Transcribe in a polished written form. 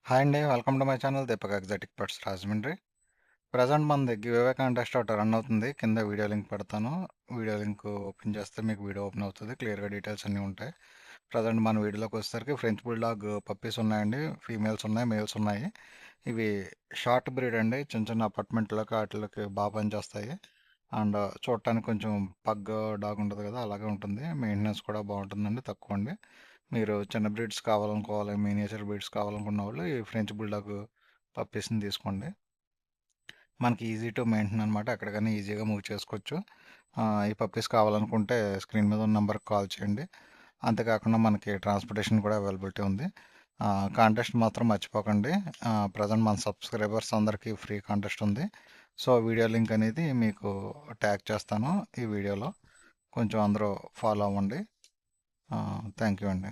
Hi అండి. Welcome to my channel Deepak exotic pets Rajahmundry. Present మనది give away contest ఒకటి run అవుతుంది. కింద వీడియో లింక్ పెడతాను. వీడియో లింక్ ఓపెన్ చేస్తే మీకు వీడియో ఓపెన్ అవుతది. క్లియర్‌గా డీటెయిల్స్ అన్నీ ఉంటాయి. ప్రెజెంట్ మన వీడియోలోకి వచ్చేసరికి ఫ్రెంచ్ బుల్‌డాగ్ పప్పీస్ ఉన్నాయండి. ఫీమేల్స్ ఉన్నాయి, మేల్స్ ఉన్నాయి. ఇవి షార్ట్ బ్రీడ్ అండి. చిన్న చిన్న అపార్ట్మెంట్‌లకి ఆటిలకి బాగా పనిచేస్తాయి. అండ్ చూడటానికి కొంచెం పగ్ డాగ్ ఉంటది కదా! అలాగే ఉంటుంది. మెయింటెనెన్స్ కూడా బాగుంటుందండి. తక్కువండి. మీరు చిన్న బ్రీడ్స్ కావాలనుకోవాలి, మినియేచర్ బ్రీడ్స్ కావాలనుకున్న వాళ్ళు ఈ ఫ్రెంచ్ బుల్‌డాగ్ పప్పీస్‌ని తీసుకోండి. మనకి ఈజీ టు మెయింటైన్ అనమాట. ఎక్కడికైనా ఈజీగా మూవ్ చేసుకోవచ్చు. ఈ పప్పీస్ కావాలనుకుంటే స్క్రీన్ మీద ఉన్న నంబర్‌కి కాల్ చేయండి. అంతేకాకుండా మనకి ట్రాన్స్‌పోర్టేషన్ కూడా అవైలబిలిటీ ఉంది. కాంటెస్ట్ మాత్రం మర్చిపోకండి. ప్రెజెంట్ మన సబ్స్క్రైబర్స్ అందరికీ ఫ్రీ కాంటెస్ట్ ఉంది. సో, వీడియో లింక్ అనేది మీకు ట్యాగ్ చేస్తాను ఈ వీడియోలో. కొంచెం అందరూ ఫాలో అవ్వండి. థ్యాంక్ యూ అండి.